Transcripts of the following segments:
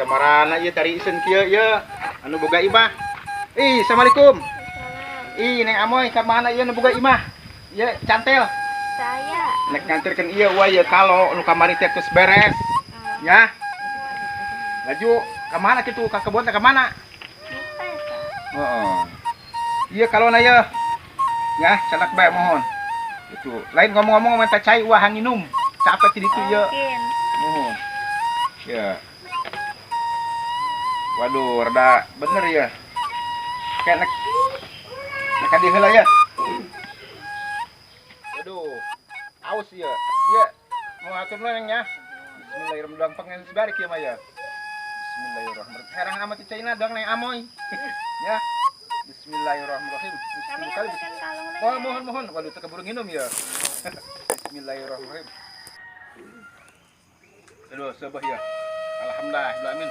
marana ieu tari isen kieu ieu anu boga imah. Assalamualaikum. Neng Amoy ka mana ieu nu boga imah? Ieu cantel. Saya. Nek nganterkeun ieu wah ieu kalo nu kamari teh geus beres. Ya. Laju ka mana kitu? Ka kebon teh ka mana? Heeh. Ieu kalona ieu. Ya, canak bae mohon. Itu. Lain ngomong-ngomong minta cai wah nginum. Capek ti ditu ieu. Mohon. Ya. Waduh, rada bener ya. Kayak nek di heula ya. Waduh. Aus ya. Iya. Mau atur neng ya. Bismillahirrahmanirrahim. Pengen sebarik ya Maya. Bismillahirrahmanirrahim. Herangan amat Cina dong neng Amoy. Ya. Bismillahirrahmanirrahim. Oh, mohon. Waduh, teu keburu nginum ya. Bismillahirrahmanirrahim. Aduh, sabah ya. Alhamdulillah, amin.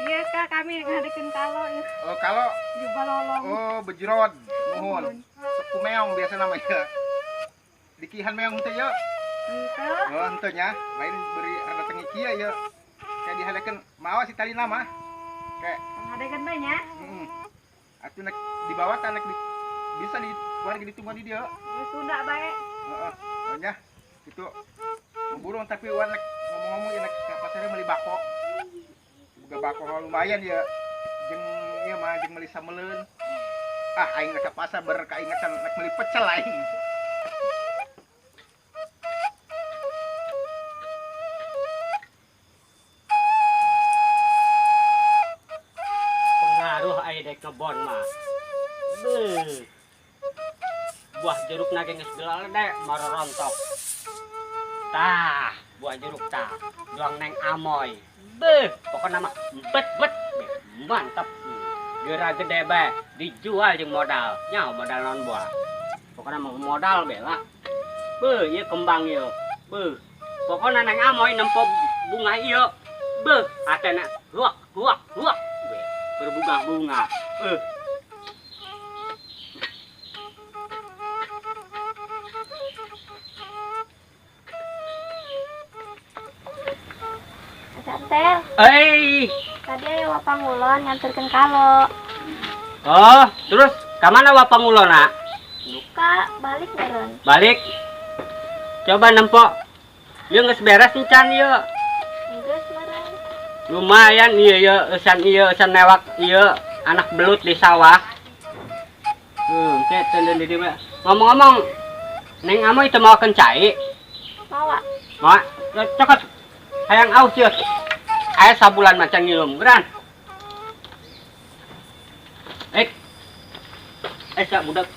Iya kak, kami ngadekeun kalo. Oh, kalo? Di balolong. Oh, bejrod. Mohon. Suku meong biasa namanya. Dikihan meong teh ya. Henteu. Oh, henteu nya. Lain beri ada tengi kieu ya. Kayak dihalekeun mawa si tali nama. Kayak Ngadekeun bae nya. heeh. Atuh nek dibawa kan nek bisa di warga ditunggu di dia. Ya sudah bae. Heeh. Nya gitu. Burung tapi wan nek ngomong-ngomong ya nek ka pasar meuli bako. Boga bako lumayan ya. Jeung ieu mah jeung meuli sameleun. Aing nek ka pasar berkaingatan nek meuli pecel aing. Pengaruh aya dek kebon mah. Beuh. Buah jeruk nage geus gelalede marorontok. Tah, buah jeruk tah. Juang neng Amoy. Beuh, pokona mah bet. Mantap. Geura gede bae, dijual jeung modal. Nya modal naon buah. Pokona mah modal bela. Beuh, ieu kembang ieu. Beuh. Pokona neng Amoy nempo bunga ieu. Beuh, atena luak. Beuh, berbunga-bunga. Cantel. Tadi Aya Wapangulon nganterkeun kalo. Oh, terus kamana Wapangulona? Duka balik meureun. Balik. Coba nempo. Ieu geus beres encan ieu. Geus meureun. Lumayan ieu eusan newak ieu anak belut di sawah. Teh teu di dieu. Ngomong-ngomong, Neng Amoy teu mawakeun cai. Mawa. Moal cokot. Hayang aus ieu. Aya sabulan macan ngilum, geran. Sak budak.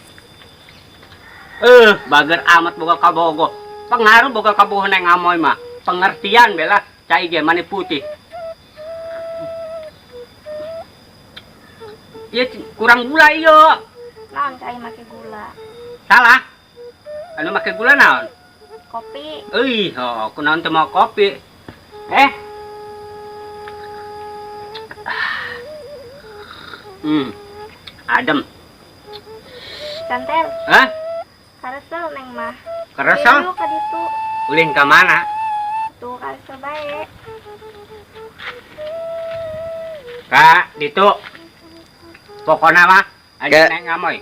Bager amat boga kabogo. Pengaruh boga kabogo Neng Amoy mah. Pengertian bela cai ge mani putih. Ieu kurang gula ieu. Naon cai make gula? Salah. Anu make gula naon? Kopi. Kunaon teu mau kopi. Adem. Cantel. Hah? Karesel neng mah. Karesel? Ayo ka ditu. Ulin ka mana? Tuh karesel bae. Ka ditu. Pokona mah aja Neng Amoy.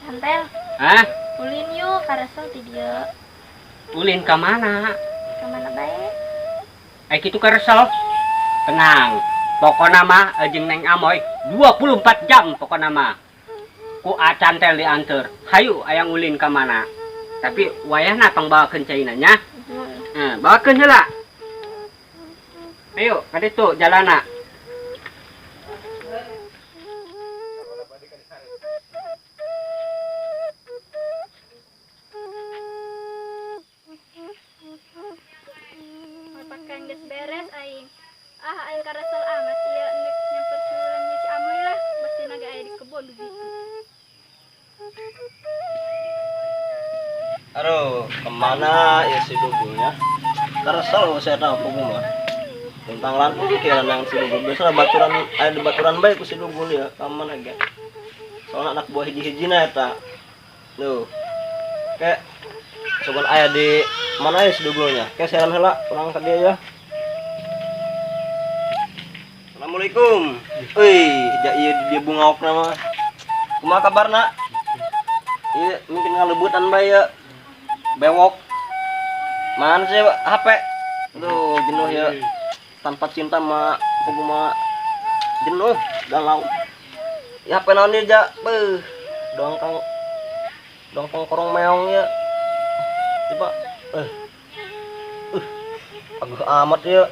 Cantel. Hah? Ulin yuk karesel ti dieu. Ulin ka mana? Ka mana bae? Kitu karesel. Tenang. Pokona mah jeung Neng Amoy 24 jam pokona mah. Ku Cantel dianter. Hayu ayang ulin ka mana? Tapi wayahna pangbawakeun caina nya. Bawakeun heula. Ayo, ka ditu jalana. Pakaian geus beres aing. Aing karesel amat ieu nek nyamper sulannya si Amoy lah. Mesti naga aya di kebon begitu. Aduh, kemana ya si Dugulnya? Karesel saya tahu pokoknya. Tentang lampu pikiran yang si Dugul. Biasa ada baturan baik ku si Dugul ya. Kaman aja. Soalnya anak buah hiji-hijina eta. Tuh. Kayak sobat aya di Mana ya sedugulnya? Keseran heula urang ka dieu ya. Assalamualaikum. Ja ieu dia bungaok nama. Kumaha kabarna? Ieu mungkin ngalebutan bae ya. Bewok. Man sih HP. Tuh jenuh ya. Tanpa cinta mah pugu mah jenuh galau. Ya HP naon ieu ja? Beuh. Dongkang korong meong ya. Coba. Agak amat ya.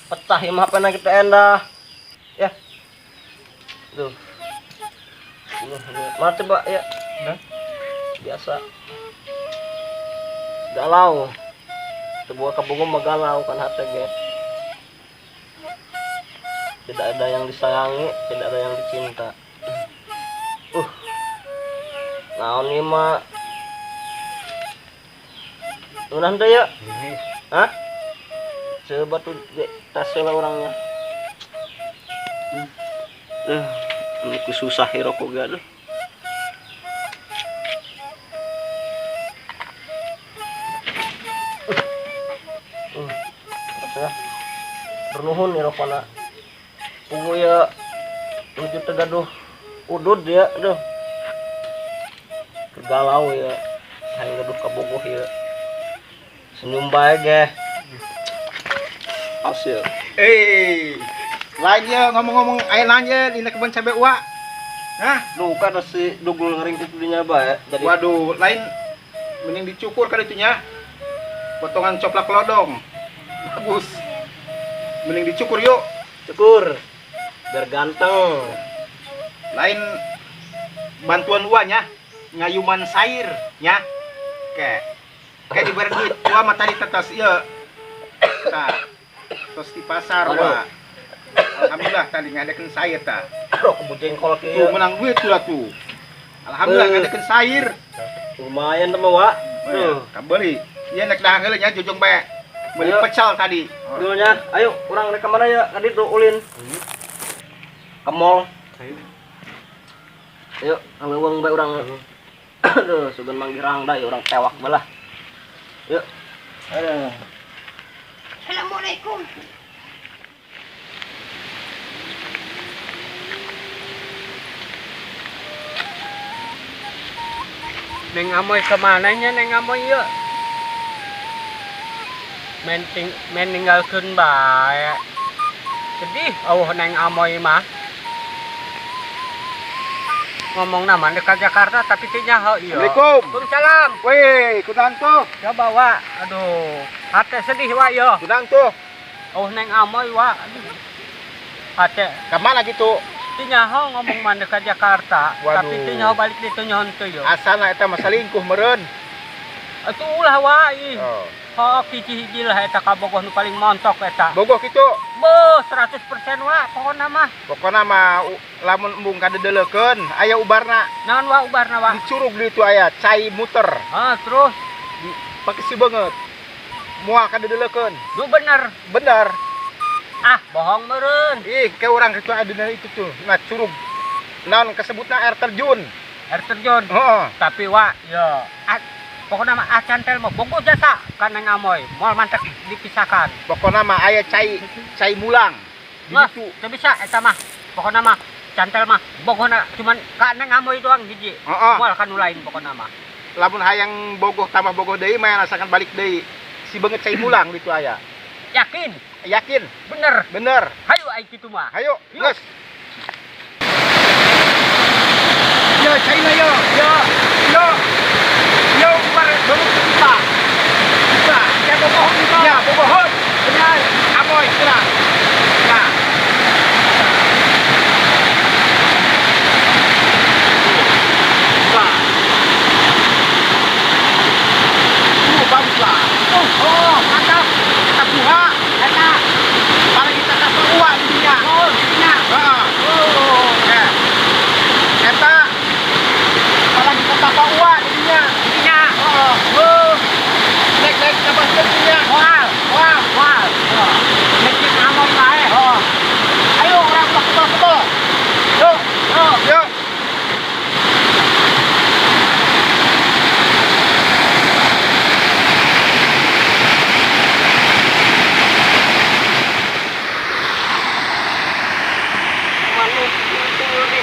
Pecah ya HP na kita endah. Ya. Tuh. Mana coba ya. Biasa. Galau. Sebuah kebungum galau kan hati guys. Tidak ada yang disayangi, tidak ada yang dicinta. Naon ieu mah? Ulah teh ya? Hah? Coba tuh tas lah orangnya. Ini susah hiroko ga tuh. Bernuhun hirokona. Pugu ya menuju tegaduh udud ya, aduh. Galau ya, hanya gaduh kabogoh ya. Senyum bae ge. Hasil. Lainnya ngomong-ngomong aya nanya di kebun cabe wa. Hah? Luka ada si dugul ngeringkuk dinya bae. Jadi Waduh, lain mending dicukur kan itunya. Potongan coplak lodong. Bagus. Mending dicukur yuk. cukur biar ganteng. Lain bantuan uanya ngayuman sair nya. Kayak diberi duit gua mah tadi tetes ieu. Tah. Tos di pasar wa. Alhamdulillah tadi ngadekeun sair tah. Bro, kebu jengkol Tuh kieu. menang duit lah tuh. Alhamdulillah ngadekeun sair. Lumayan teh mah, Wak. Tuh, Kabeli. Ieu nek dah heula nya jujung bae. Beli Ayo. pecel tadi. dulunya. Ayo, urang rek ka mana ya? Ka ditu ulin. Ke mall. Ayo, ngeuweung bae urang. Aduh, sugan manggih rangda ya urang tewak balah. Yuk. Aduh. Assalamualaikum. Neng Amoy kemananya Neng Amoy ya? Meninggalkan bae. Sedih Neng Amoy mah. Ngomong nama dekat Jakarta tapi tinya ho iya. Assalamualaikum. Waalaikumsalam. Weh, kudang tuh. Coba wa, aduh, hati sedih wa yo. Kudang tuh. Neng Amoy wa, aduh. Hati Kemana gitu? tinya ho ngomong mana dekat Jakarta, Waduh. tapi tinya ho balik di tunyon tuh yo. Asana eta mah selingkuh meureun. Atuh ulah wa ih. Oh. Ho hiji-hiji lah eta kabogoh nu paling montok eta. Bogoh kitu. Beuh 100% wa pokona mah. Pokona mah lamun embung kadedelekeun aya ubarna. Naon wa ubarna wa? Dicurug di itu aya cai muter. Terus Pake si beungeut. Moal kadedelekeun. du bener. Bener. Bohong meureun. Ih, ke urang kitu adina itu tuh. Nah, curug. Naon kasebutna air terjun. Air terjun. Heeh. Tapi wa yo pokona mah acantel mah bogo jasa ka Neng Amoy. Moal mantek dipisahkan. Pokona mah aya cai mulang. Wah, Gitu. teu bisa eta mah. Pokona mah cantel mah bogona cuman ka Neng Amoy doang hiji. Heeh. Moal kan nu lain pokona mah. Lamun hayang bogoh tambah bogoh deui mah rasakan balik deui. Si beungeut cai mulang gitu aya. Yakin? Yakin? Bener. Bener. Hayu ai kitu mah. Ayo, Yuk. geus. Yo, China yo. Yo. Yo. Yo, bare baru kita. Kita. Ya bohong itu. Ya, bogohon. Benar. Amoy, kurang. Nah. Nah. Bagus lah. Mantap. Kita buha. Eta. Paling kita kasih uang di dunia. Dirinya. Heeh.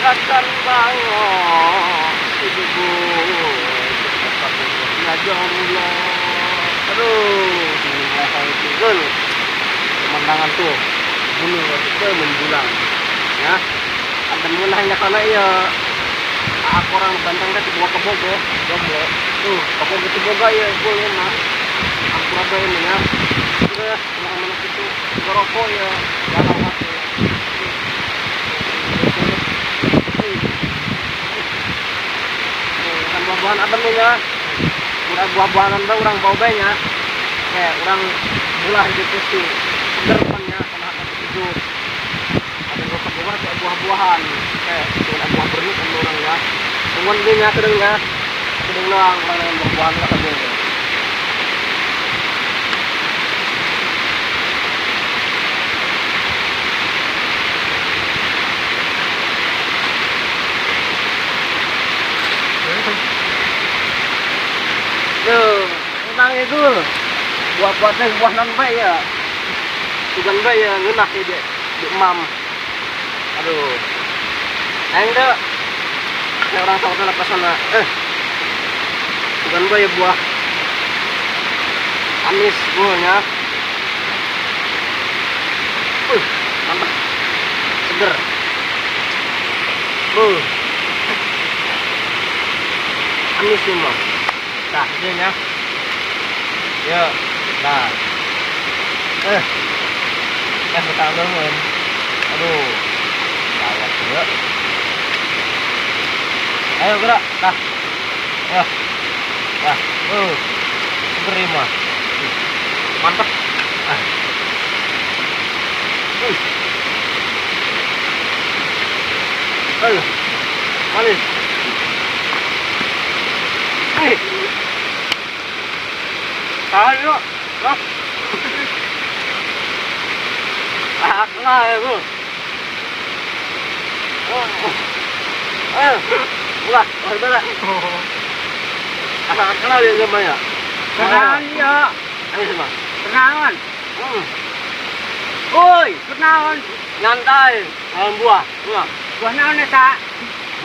akan bangun hidupku sepatutnya jomblo. Aduh, ini tinggal pemandangan tuh bulu itu menjulang ya. Ada mengenainya karena ya aku orang bantang kan sebuah kebogo jomblo tuh kebogo itu boga ya boleh mah aku ada ini ya udah mana itu rokok ya galau hati kan buah-buahan ada ya udah buah-buahan ada orang bau banyak kayak orang bulah gitu sih segerpannya karena ada itu ada rokok-rokok kayak buah-buahan kayak buah benih kan orang ya temuan dia nya kedeng doang orang yang buah-buahan lah kan dia tuh tentang itu buah-buahnya buah non baik ya bukan baik ya ngenak ya dia di mam aduh aing deh ini orang tahu dalam pasana bukan baik ya buah amis buahnya mantap seger amis semua nah ini ya ya nah pertama men aduh gawat juga ayo gerak dah ya terima mantap manis ayo lah ya bro ulah berbeda asal kenal dia namanya Kenalan ya. ayo semua Kenalan. Oi, kenalan. nyantai malam buah Buah naon eta?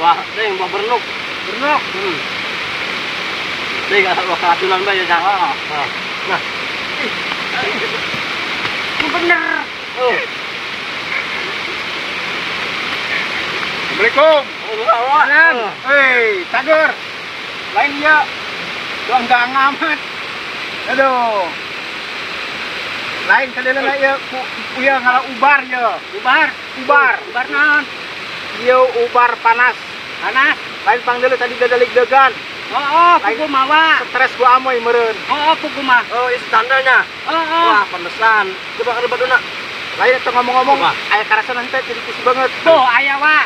buah deng buah bernuk Bernok. deng asal buah keracunan bae ya nah Bener. Assalamualaikum. Salam. Hei, Tager. Lain ya. Doang gang amat. Aduh. Lain kadang lah ya kuya ngalah ubar ya. Ubar naon? Iya ubar panas. Panas. Lain panggil tadi dadalik degan. Pugu mawa. Stres gua amoy meureun. Pugu mah. oh itu tandanya wah pantesan coba kada baduna Lain itu ngomong-ngomong Apa? aya karasan teh jadi kis banget. Tuh aya wa.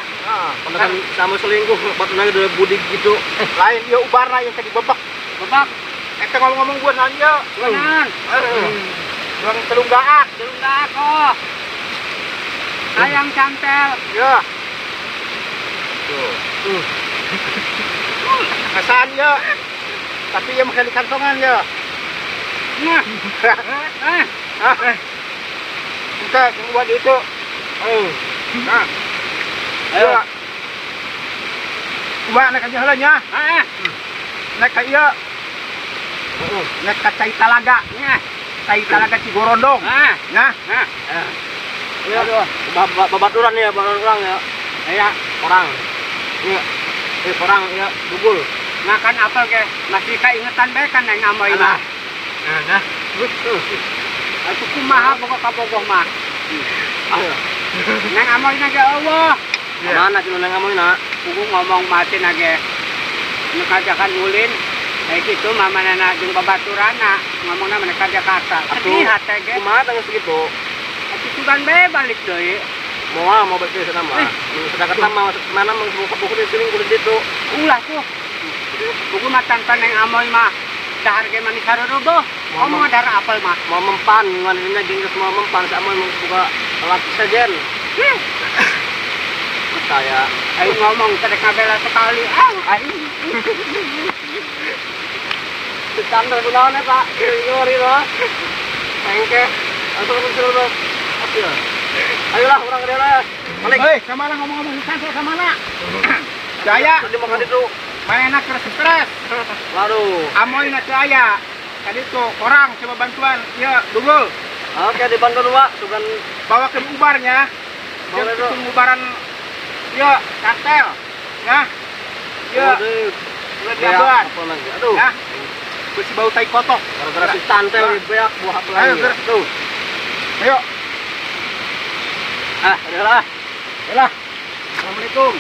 pantesan sama selingkuh baduna udah budik gitu Lain ieu ubarna yang tadi bebek. Bebak. Eta ngomong-ngomong gua nanya. Naon? Doang telunggaak. Delunggak kok. Ayam cantel. Ya. Asan ya. Tapi yang masih di kantongan ya. Nah. Kita buat itu. Nah. ayo Ya. Coba naik aja halanya. Naik ka iya. Naik ka Cai Talaga. Cai Talaga Cigorondong. Nah. ya babaturan ya orang ya Ya. orang iya orang ya dugul Nah kan apel ke masih kaingetan bae kan neng amoy mah. Nah. Aku kumaha pokok kabogoh mah. ayo Neng amoy nage Allah. mana sih neng kamu nak Kudu ngomong mati nage. Nekajakan ulin. Kayak gitu mama nana jeung babaturana ngomongna mereka Jakarta. Sedih hate ge. kumaha tangis segitu Atuh sugan bae balik deui. mau baik sana mah sedangkan mah mana mau kebuku di sini kudu situ Ulah tuh. Kudu mah tanpa neng amoy mah. Dahar ge manis haruruboh. Ngomong dahar apel mah. mau mempan wanita gengges mau mempan sama mau buka laki sajen saya Ayo ngomong sedek ngabela sekali. Aing. standar kunaon eta ngori loh engke atau kudu apa ya Ayolah orang dia lah. Balik. Hei, sama lah ngomong-ngomong santai sama lah. Jaya, Tadi makan itu. main enak stres. Waduh. Amoy na jaya. Tadi tuh orang coba bantuan. Ya, dulu Oke dibantu dua. Sugan bawa ke ubarnya. Bawa Dia dulu. ke ubaran. Ya, kartel. Ya. Ya, udah diabuan. Apa lagi? Aduh. Ya. Besi bau tai kotok. Gara-gara si tante Nah. di beak buah apa Ayo, lagi. Ger. Tuh. Ayo. Ah, udah lah. Yalah. Assalamualaikum.